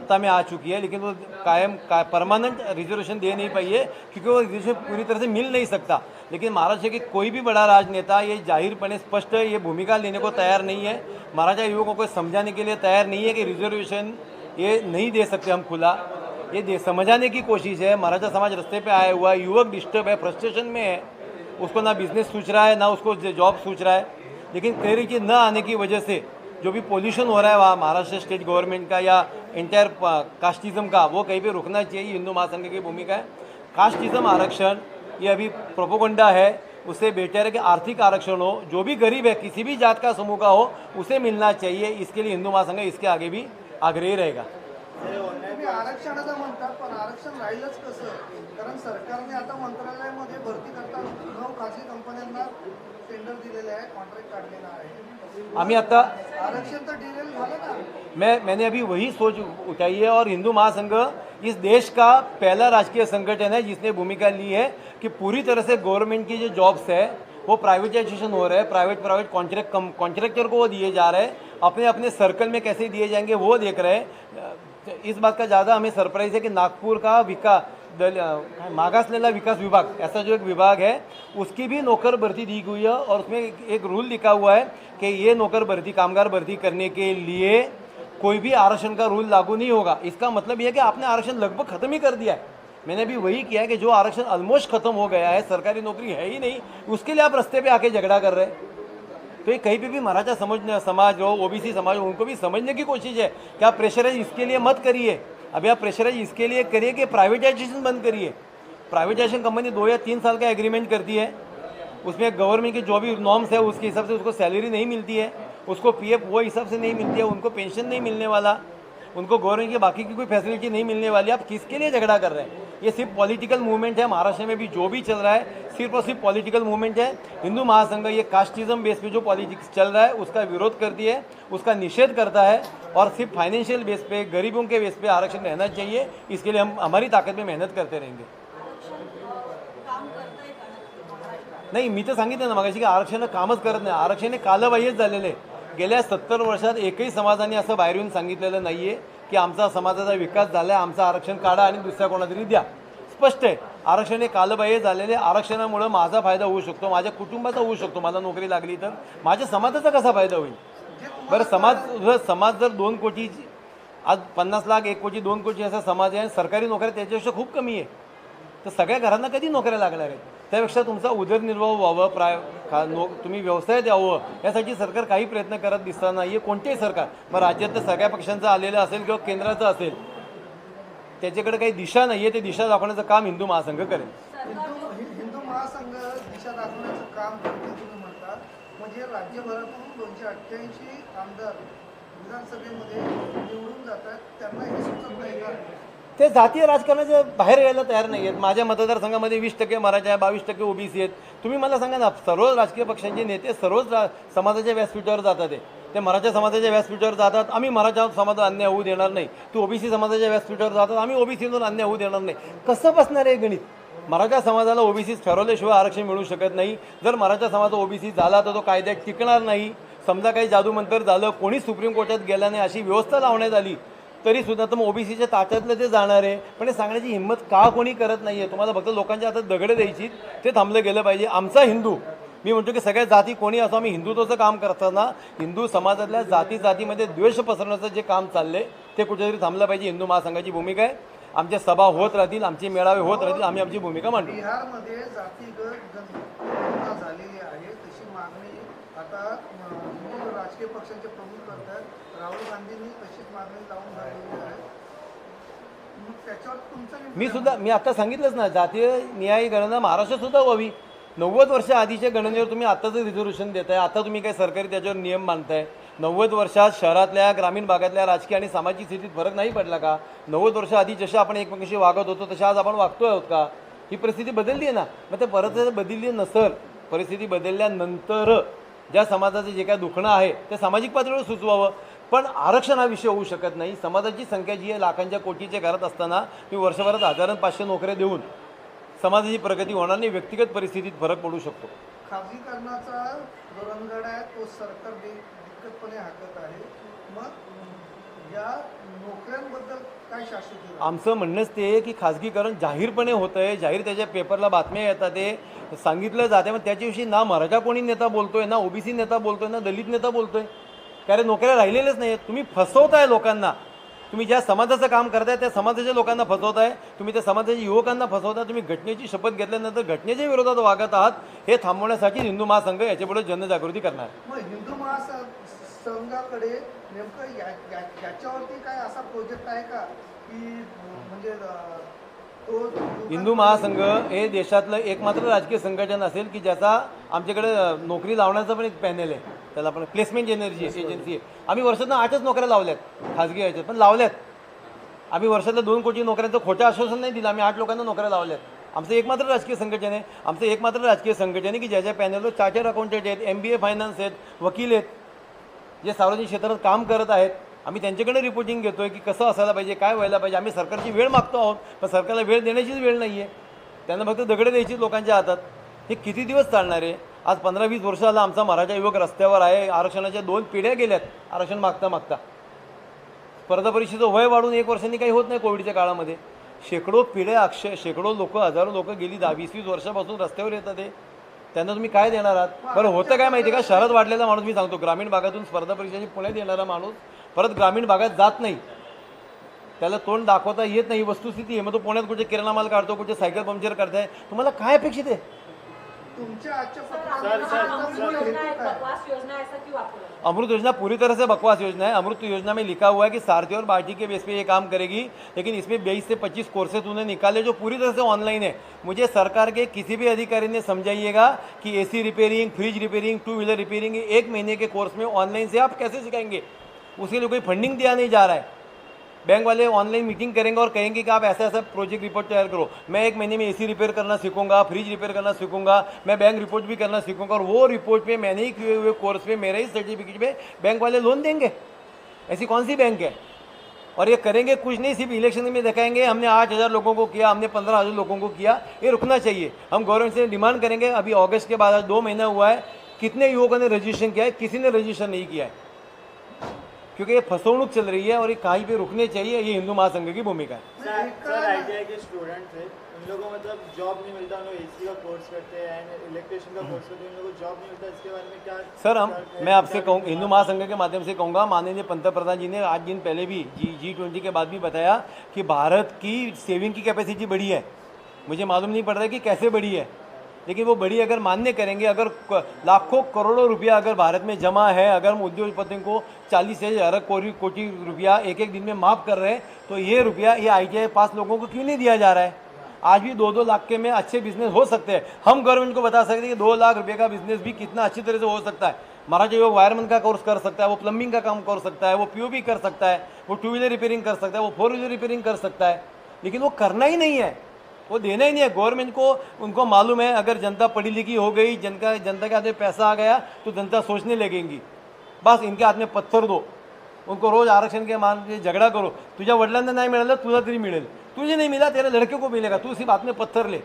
सत्ता में आ चुकी है, लेकिन वो परमानेंट रिजर्वेशन दे नहीं पाई है क्योंकि वो रिजर्वेशन पूरी तरह से मिल नहीं सकता। लेकिन महाराष्ट्र के कोई भी बड़ा राजनेता ये जाहिरपणे स्पष्ट ये भूमिका लेने को तैयार नहीं है, महाराष्ट्र युवकों को समझाने के लिए तैयार नहीं है कि रिजर्वेशन ये नहीं दे सकते हम खुला। ये समझाने की कोशिश है। महाराष्ट्र समाज रास्ते पे आया हुआ है, युवक डिस्टर्ब है, फ्रस्ट्रेशन में है, उसको ना बिजनेस सूझ रहा है ना उसको जॉब सूझ रहा है। लेकिन क्लैरिटी न आने की वजह से जो भी पोल्यूशन हो रहा है वहाँ महाराष्ट्र स्टेट गवर्नमेंट का या इंटायर कास्टिज्म का, वो कहीं पे रुकना चाहिए। हिंदू महासंघ की भूमिका है। कास्टिज्म आरक्षण ये अभी प्रोपोगंडा है, उससे बेटर है कि आर्थिक आरक्षण हो, जो भी गरीब है किसी भी जात का समूह का हो उसे मिलना चाहिए। इसके लिए हिंदू महासंघ इसके आगे भी आग्रही रहेगा। आरक्षणाचं म्हणतात पण आरक्षण राहीलच कसं, कारण सरकारने आता मंत्रालयामध्ये भरती करताना 9 खासगी कंपन्यांना टेंडर दिलेले आहे, कॉन्ट्रॅक्ट काढलेला आहे। आम्ही आता आरक्षण तर डिटेल झालं ना। मैंने अभी वही सोच उठाई है और हिंदू महासंघ इस देश का पहला राजकीय संगठन है जिसने भूमिका ली है कि पूरी तरह से गवर्नमेंट की जो जॉब्स है वो प्राइवेटाइजेशन हो रहा है, प्राइवेट कॉन्ट्रैक्टर को वो दिए जा रहे हैं, अपने अपने सर्कल में कैसे दिए जाएंगे वो देख रहे हैं। इस बात का ज़्यादा हमें सरप्राइज है कि नागपुर का मागासलेला विकास विभाग, ऐसा जो एक विभाग है उसकी भी नौकर भर्ती दी गई है और उसमें एक रूल लिखा हुआ है कि ये नौकर भर्ती, कामगार भर्ती करने के लिए कोई भी आरक्षण का रूल लागू नहीं होगा। इसका मतलब यह है कि आपने आरक्षण लगभग खत्म ही कर दिया है। मैंने भी वही किया है कि जो आरक्षण ऑलमोस्ट खत्म हो गया है, सरकारी नौकरी है ही नहीं, उसके लिए आप रास्ते पे आके झगड़ा कर रहे हैं। तो ये कहीं पे भी महाराजा समाज हो, ओबीसी समाज हो, उनको भी समझने की कोशिश है कि आप प्रेशराइज इसके लिए मत करिए। अभी आप प्रेशराइज इसके लिए करिए कि प्राइवेटाइजेशन बंद करिए। प्राइवेटाइजेशन कंपनी 2 या 3 साल का एग्रीमेंट करती है, उसमें गवर्नमेंट की जो भी नॉर्म्स है उसके हिसाब से उसको सैलरी नहीं मिलती है, उसको पीएफ वो हिसाब से नहीं मिलती है, उनको पेंशन नहीं मिलने वाला, उनको गवर्नमेंट की बाकी की कोई फैसिलिटी नहीं मिलने वाली। आप किसके लिए झगड़ा कर रहे हैं? ये सिर्फ पॉलिटिकल मूवमेंट है। महाराष्ट्र में भी जो भी चल रहा है सिर्फ और सिर्फ पॉलिटिकल मूवमेंट है। हिंदू महासंघ ये कास्टिज्म बेस पे जो पॉलिटिक्स चल रहा है उसका विरोध करती है, उसका निषेध करता है और सिर्फ फाइनेंशियल बेस पे, गरीबों के बेस पे आरक्षण रहना चाहिए। इसके लिए हम हमारी ताकत में मेहनत करते रहेंगे। नाही, मी तर सांगितलं ना मगाशी की आरक्षण कामच करत नाही, आरक्षण हे कालबाह्यच झालेले। गेल्या 70 वर्षात एकही समाजाने असं बाहेर येऊन सांगितलेलं नाहीये की आमचा समाजाचा विकास झाला आहे, आमचं आरक्षण काढा आणि दुसऱ्या कोणातरी द्या। स्पष्ट आहे, आरक्षण हे कालबाह्य झालेले। आरक्षणामुळे माझा फायदा होऊ शकतो, माझ्या कुटुंबाचा होऊ शकतो, मला नोकरी लागली तर माझ्या समाजाचा कसा फायदा होईल? बरं, समाज जर 2 कोटी, आज 50 लाख 1 कोटी 2 कोटी असा समाज आहे, सरकारी नोकऱ्या त्याच्यापेक्षा खूप कमी आहे, तर सगळ्या घरांना कधी नोकऱ्या लागणार आहेत? त्यापेक्षा तुमचा उदरनिर्वाह व्हावं, तुम्ही व्यवसाय द्यावं यासाठी सरकार काही प्रयत्न करत दिसत नाही आहे, कोणतेही सरकार। मग राज्यातल्या सगळ्या पक्षांचं आलेलं असेल किंवा केंद्राचं असेल, त्याच्याकडे काही दिशा नाही आहे, ते दिशा दाखवण्याचं काम हिंदू महासंघ करेल। हिंदू महासंघ दिशा दाखवण्याचं काम करते तुम्ही म्हणतात, म्हणजे राज्यभरातून 288 आमदार विधानसभेमध्ये निवडून जातात, त्यांना हे सुचत नाही का? ते जातीय राजकारणाच्या बाहेर यायला तयार नाही आहेत। माझ्या मतदारसंघामध्ये 20% मराठा आहे, 22% ओबीसी आहेत। तुम्ही मला सांगा ना, सर्व राजकीय पक्षांचे नेते सर्वच समाजाच्या व्यासपीठावर जातात, ते मराठा समाजाच्या व्यासपीठावर जातात, आम्ही मराठा समाजाला अन्याय होऊ देणार नाही, तू ओबीसी समाजाच्या व्यासपीठावर जातात, आम्ही ओबीसीवर अन्याय होऊ देणार नाही। कसं बसणार आहे गणित? मराठा समाजाला ओबीसी ठरवल्याशिवाय आरक्षण मिळू शकत नाही। जर मराठा समाज ओबीसी झाला तर तो कायद्यात टिकणार नाही। समजा काही जादूमंतर झालं, कोणी सुप्रीम कोर्टात गेला नाही, अशी व्यवस्था लावण्यात आली तरी सुद्धा तर ओबीसीच्या ताटातलं ते जाणार आहे। पण हे सांगण्याची हिंमत का कोणी करत नाही आहे? तुम्हाला फक्त लोकांच्या हातात दगड द्यायची, ते थांबलं गेलं पाहिजे। आमचा हिंदू, मी म्हणतो की सगळ्या जाती कोणी असो, आम्ही हिंदुत्वाचं काम करताना हिंदू समाजातल्या जातीमध्ये द्वेष पसरवण्याचं जे काम चाललंय ते कुठेतरी थांबलं पाहिजे। हिंदू महासंघाची भूमिका आहे, आमच्या सभा होत राहतील, आमचे मेळावे होत राहतील, आम्ही आमची भूमिका मांडू। बिहारमध्ये जातीगत गणना झालेली आहे, तशी मागणी आता राजकीय पक्षांचे प्रमुख करतात। राहुल गांधींनी तशीच मागणी लावून झालेली आहे। मग त्याच्यावर तुमचं मी आता सांगितलंच ना, जातीय न्याय गणना महाराष्ट्रात सुद्धा व्हावी। 90 वर्ष आधीच्या गणनेवर तुम्ही आताचं रिझर्वेशन देताय, आता तुम्ही काय सरकारी त्याच्यावर नियम मांडताय? 90 वर्षात शहरातल्या ग्रामीण भागातल्या राजकीय आणि सामाजिक स्थितीत फरक नाही पडला का? 90 वर्ष आधी जसे आपण एकमेकांशी वागत होतो तसे आज आपण वागतोय आहोत का? ही परिस्थिती बदलली आहे ना। मग ते परत बदलली नसेल, परिस्थिती बदलल्यानंतर ज्या समाजाचं जे काय दुखणं आहे ते सामाजिक पातळीवर सुचवावं। पण आरक्षण हा विषय होऊ शकत नाही। समाजाची संख्या जी आहे लाखांच्या कोटीच्या घरात असताना मी वर्षभरात 1000-500 नोकऱ्या देऊन समाजाची प्रगती होणार नाही, व्यक्तिगत परिस्थितीत फरक पडू शकतो। खाजगीकरणाचा जो रणगाडा आहे तो सरकार दिक्कतपणे हाकत आहे। मग या नोकऱ्यांबद्दल काय शाश्वती राहील? आमचं म्हणणंच ते आहे की खाजगीकरण जाहीरपणे होतं आहे, जाहीर त्याच्या पेपरला बातम्या येतात, ते सांगितलं जाते, मग त्याच्याविषयी ना मराठा कोणी नेता बोलतोय, ना ओबीसी नेता बोलतोय, ना दलित नेता बोलतोय. कारण नोकऱ्या राहिलेल्याच नाही आहेत. तुम्ही फसवताय लोकांना. तुम्ही ज्या समाजाचं काम करताय त्या समाजाच्या लोकांना फसवताय, तुम्ही त्या समाजाच्या युवकांना फसवताय. तुम्ही घटनेची शपथ घेतल्यानंतर घटनेच्या विरोधात वागत आहात. हे थांबवण्यासाठी हिंदू महासंघ याच्यापुढे जनजागृती करणार. मग हिंदू महासंघाकडे नेमकं याच्यावरती काय असा प्रोजेक्ट आहे का की म्हणजे तो हिंदू महासंघ हे देशातलं एकमात्र राजकीय संघटन असेल की ज्याचा आमच्याकडे नोकरी लावण्याचा पण एक पॅनेल आहे. त्याला आपण प्लेसमेंट एजन्सी आहे. आम्ही वर्षातनं 8च नोकऱ्या लावल्यात खाजगी याच्यात, पण लावल्यात. आम्ही वर्षातल्या 2 कोटी नोकऱ्यांचं खोटं आश्वासन नाही दिलं. आम्ही 8 लोकांना नोकऱ्या लावल्यात. आमचं एकमात्र राजकीय संघटन आहे. आमचं एकमात्र राजकीय संघटन आहे की ज्याच्या पॅनेलवर चार्टर्ड अकाउंटंट आहेत, MBA फायनान्स आहेत, वकील आहेत, जे सार्वजनिक क्षेत्रात काम करत आहेत. आम्ही त्यांच्याकडे रिपोर्टिंग घेतो आहे की कसं असायला पाहिजे, काय व्हायला पाहिजे. आम्ही सरकारची वेळ मागतो आहोत, पण सरकारला वेळ देण्याचीच वेळ नाही आहे. त्यांना फक्त दगडे द्यायची लोकांच्या हातात. हे किती दिवस चालणार आहे? आज 15-20 वर्ष झालं आमचा मराठा युवक रस्त्यावर आहे. आरक्षणाच्या 2 पिढ्या गेल्यात आरक्षण मागता मागता. स्पर्धा परीक्षेचं वय वाढून 1 वर्षांनी काही होत नाही. कोविडच्या काळामध्ये शेकडो पिढ्या, शेकडो लोक, हजारो लोक गेली 10-20 वर्षापासून रस्त्यावर येतात. ते त्यांना तुम्ही काय देणार आहात? बरं होतं काय माहिती आहे का, शहरात वाढलेला माणूस, मी सांगतो, ग्रामीण भागातून स्पर्धा परीक्षेची पुण्यात येणारा माणूस परत ग्रामीण भागात जात नाही. त्याला तोंड दाखवता येत नाही, वस्तुस्थिती आहे. मग तो पुण्यात कुठे किराणा माल काढतो, कुठे सायकल पंक्चर करताय. तुम्हाला काय अपेक्षित आहे? तुमच्या आजच्या अमृत योजना पूरी तरह से बकवास योजना है. अमृत योजना में लिखा हुआ है कि सारथी और बाल्टी के बेस पे ये काम करेगी, लेकिन इसमें 22 से 25 कोर्सेज उन्होंने निकाले जो पूरी तरह से ऑनलाइन है. मुझे सरकार के किसी भी अधिकारी ने समझाइएगा कि AC repairing, fridge repairing, 2 wheeler repairing 1 महीने के कोर्स में ऑनलाइन से आप कैसे सिखाएंगे? उसके लिए कोई फंडिंग दिया नहीं जा रहा है. बैंक वाले ऑनलाइन मीटिंग करेंगे और कहेंगे कि आप ऐसा ऐसा प्रोजेक्ट रिपोर्ट तैयार करो. मैं 1 महीने में AC रिपेयर करना सीखूंगा, फ्रिज रिपेयर करना सीखूंगा, मैं बैंक रिपोर्ट भी करना सीखूंगा, और वो रिपोर्ट पे मैंने ही किए हुए कोर्स पे मेरे ही सर्टिफिकेट पे बैंक वाले लोन देंगे. ऐसी कौन सी बैंक है? और ये करेंगे कुछ नहीं, सिर्फ इलेक्शन में दिखाएंगे हमने 8,000 लोगों को किया, हमने 15,000 लोगों को किया. ये रुकना चाहिए. हम गवर्नमेंट से डिमांड करेंगे. अभी अगस्त के बाद 2 महीना हुआ है, कितने युवकों ने रजिस्ट्रेशन किया है? किसी ने रजिस्ट्रेशन नहीं किया है, क्योंकि ये फसवणूक चल रही है और ये कहीं पे रुकने चाहिए. ये हिंदू महासंघ की भूमिका है. सर आईटीआई के स्टूडेंट्स है, उन लोगों को मतलब जॉब नहीं मिलता, उन लोग AC का कोर्स करते हैं एंड इलेक्ट्रिशियन का कोर्स करते हैं, उन लोगों को जॉब नहीं मिलता. इसके बारे में क्या सर मैं आपसे कहूँ, हिंदू महासंघ के माध्यम से कहूँगा, माननीय पंतप्रधान जी ने 8 दिन पहले भी G20 के बाद भी बताया कि भारत की सेविंग की कैपेसिटी बढ़ी है. मुझे मालूम नहीं पड़ रहा है कि कैसे बढ़ी है, लेकिन वो बड़ी अगर मान्य करेंगे, अगर लाखों करोड़ों रुपया अगर भारत में जमा है, अगर हम उद्योगपतियों को 40 से 1,000 कोटी रुपया एक दिन में माफ़ कर रहे हैं, तो ये रुपया ये ITI पास लोगों को क्यों नहीं दिया जा रहा है? आज भी 2-2 लाख के में अच्छे बिजनेस हो सकते हैं. हम गवर्नमेंट को बता सकते हैं कि 2 लाख रुपये का बिजनेस भी कितना अच्छी तरह से हो सकता है. मराठा युवक वायरमैन का कोर्स कर सकता है, वो प्लम्बिंग का काम कर सकता है, वो POP कर सकता है, वो 2 व्हीलर रिपेयरिंग कर सकता है, वो 4 व्हीलर रिपेयरिंग कर सकता है. लेकिन वो करना ही नहीं है, वो देना ही नहीं है गवर्नमेंट को. उनको मालूम है अगर जनता पढ़ी लिखी हो गई, जनता के हाथ में पैसा आ गया तो जनता सोचने लगेंगी. बस इनके हाथ में पत्थर दो, उनको रोज आरक्षण के मान झगड़ा करो. तुझ्या वडिलांना नाही मिळालं, तुला तरी मिळेल. तुझे नहीं मिला, तेरे लड़के को मिलेगा. तू सिर्फ हाथ में पत्थर ले.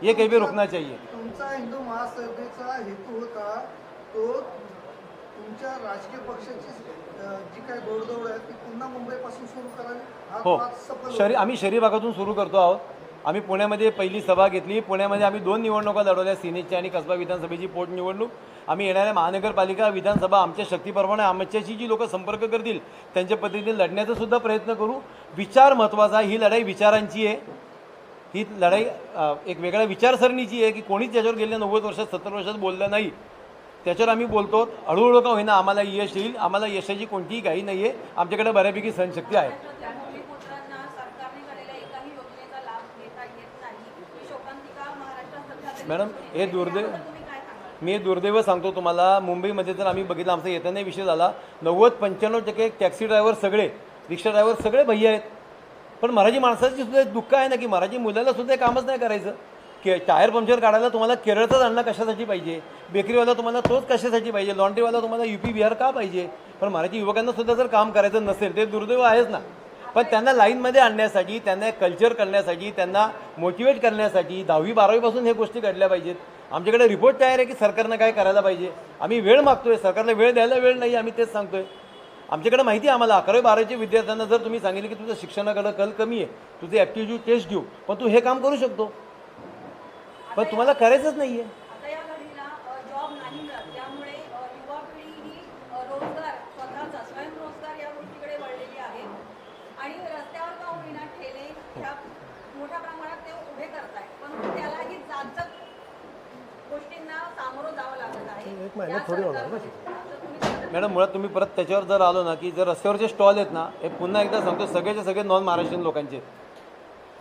ये कहीं भी रुकना चाहिए. तुमचा हिंदू महासभेचा हेतू होता तो तुमच्या राजकीय पक्षाची जी काही गोडदौड आहे ती पुन्हा मुंबईपासून सुरू करावी. हो, हा सफल आम्ही शहरी भागातून सुरू करतो आहोत. आम्ही पुण्यामध्ये पहिली सभा घेतली. पुण्यामध्ये आम्ही 2 निवडणुका लढवल्या, सिनेटची आणि कसबा विधानसभेची पोटनिवडणूक. आम्ही येणाऱ्या महानगरपालिका विधानसभा आमच्या शक्तीप्रमाणे आमच्याशी जी लोक संपर्क करतील त्यांच्या पद्धतीने लढण्याचा सुद्धा प्रयत्न करू. विचार महत्त्वाचा. ही लढाई विचारांची आहे. ही लढाई एक वेगळ्या विचारसरणीची आहे की कोणीच त्याच्यावर गेल्या 90 वर्षात 70 वर्षात बोललं नाही. त्याच्यावर आम्ही बोलतो. हळूहळू का होईना आम्हाला यश येईल. आम्हाला यशाची कोणतीही घाई नाही आहे. आमच्याकडे बऱ्यापैकी सहनशक्ती आहे. मॅडम हे दुर्दैव सांगतो तुम्हाला. मुंबईमध्ये जर आम्ही बघितलं, आमचा येताना विषय झाला, 90-95% टॅक्सी ड्रायव्हर सगळे, रिक्षा ड्रायव्हर सगळे भैया आहेत. पण मराठी माणसाची सुद्धा दुःख आहे ना की मराठी मुलाला सुद्धा कामच नाही करायचं. टायर पंक्चर काढायला तुम्हाला केरळचाच अण्णा कशासाठी पाहिजे, बेकरीवाला तुम्हाला तोच कशासाठी पाहिजे, लॉन्ड्रीवाला तुम्हाला UP बिहार का पाहिजे. पण मराठी युवकांना सुद्धा जर काम करायचं नसेल ते दुर्दैव आहेच ना. पण त्यांना लाईनमध्ये आणण्यासाठी, त्यांना कल्चर करण्यासाठी, त्यांना मोटिवेट करण्यासाठी 10वी-12वीपासून हे गोष्टी घडल्या पाहिजेत. आमच्याकडे रिपोर्ट तयार आहे की सरकारनं काय करायला पाहिजे. आम्ही वेळ मागतोय, सरकारला वेळ द्यायला वेळ नाही. आम्ही तेच सांगतोय. आमच्याकडे माहिती आहे आम्हाला 11वी-12वीच्या विद्यार्थ्यांना जर तुम्ही सांगितलं की तुझं शिक्षणाकडे कल कमी आहे, तुझे ॲप्टिट्यूड टेस्ट घेऊ, पण तू हे काम करू शकतो, पण तुम्हाला करायचंच नाही आहे. आता या घडीला जॉब नाही मिळत, त्यामुळे युवा पिढी ही रोजगार स्वतःचा स्वयंरोजगार या गोष्टीकडे वळलेली आहे आणि रस्त्यावर का होईना ठेले ह्या मोठ्या प्रमाणात ते उभे करतायत, पण त्यालाही जाचक गोष्टींना सामोरं जावं लागत आहे. या सरकारमध्ये. तर तुम्ही मॅडम मुळात तुम्ही परत त्याच्यावर जर आलो ना की जर रस्त्यावरचे स्टॉल आहेत ना, हे पुन्हा एकदा सांगतो सगळेचे सगळे नॉन महाराष्ट्रीयन लोकांचे आहेत.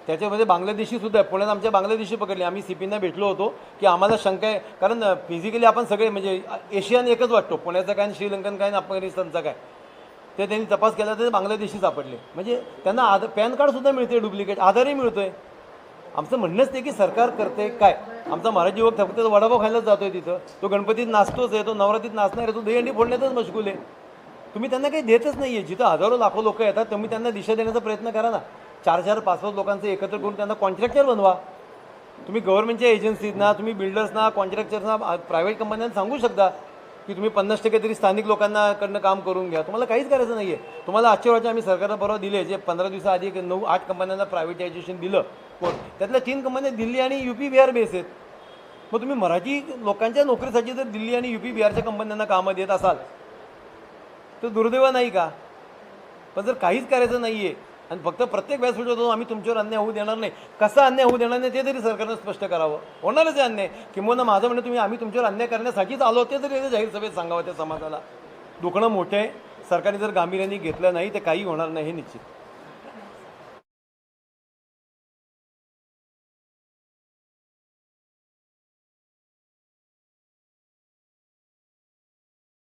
त्याच्यामध्ये बांगलादेशी सुद्धा आहे. पुण्यात आमच्या बांगलादेशी पकडले. आम्ही CPना भेटलो होतो की आम्हाला शंका आहे, कारण फिजिकली आपण सगळे म्हणजे एशियन एकच वाटतो, पुण्याचा काय, श्रीलंकन काय, अफगाणिस्तानचा काय, ते त्यांनी तपास केला तर बांगलादेशी सापडले. म्हणजे त्यांना पॅन कार्डसुद्धा मिळते डुप्लिकेट, आधारही मिळतोय. आमचं म्हणणंच ते की सरकार करते काय. आमचा मराठी युवक फक्त वडापाव खायलाच जातोय तिथं, तो गणपतीत नाचतोच आहे, तो नवरात्रीत नाचणार आहे, तो दहीहंडी फोडण्यातच मशगूल आहे. तुम्ही त्यांना काही देतच नाही आहे. जिथं हजारो लाखो लोक येतात तुम्ही त्यांना दिशा देण्याचा प्रयत्न करा ना. 4-4, 5-5 लोकांचं एकत्र करून त्यांना कॉन्ट्रॅक्टर बनवा. तुम्ही गव्हर्नमेंटच्या एजन्सीजना, तुम्ही बिल्डर्सना, कॉन्ट्रॅक्टर्सना, प्रायव्हेट कंपन्यांना सांगू शकता की तुम्ही 50% तरी स्थानिक लोकांना कडनं काम करून घ्या. तुम्हाला काहीच करायचं नाही आहे. तुम्हाला आजच्या वेळेचे आम्ही सरकारला परवा दिले, जे 15 दिवसाआधी 9-8 कंपन्यांना प्रायव्हेटायझेशन दिलं कोण, त्यातल्या 3 कंपन्या दिल्ली आणि UP बिहार बेस आहेत. मग तुम्ही मराठी लोकांच्या नोकरीसाठी जर दिल्ली आणि UP बिहारच्या कंपन्यांना कामं देत असाल तर दुर्दैव नाही का. पण जर काहीच करायचं नाही आहे आणि फक्त प्रत्येक व्यासपीठ होतो आम्ही तुमच्यावर अन्याय होऊ देणार नाही, कसा अन्याय होऊ देणार नाही ते तरी सरकारनं स्पष्ट करावं. होणारच आहे अन्याय, किंवा माझं म्हणणं आम्ही तुमच्यावर अन्याय करण्यासाठीच आलो ते तरी जाहीर सभेत सांगावं त्या समाजाला. दुखणं मोठं आहे. सरकारने जर गांभीर्याने घेतलं नाही तर काही होणार नाही हे निश्चित.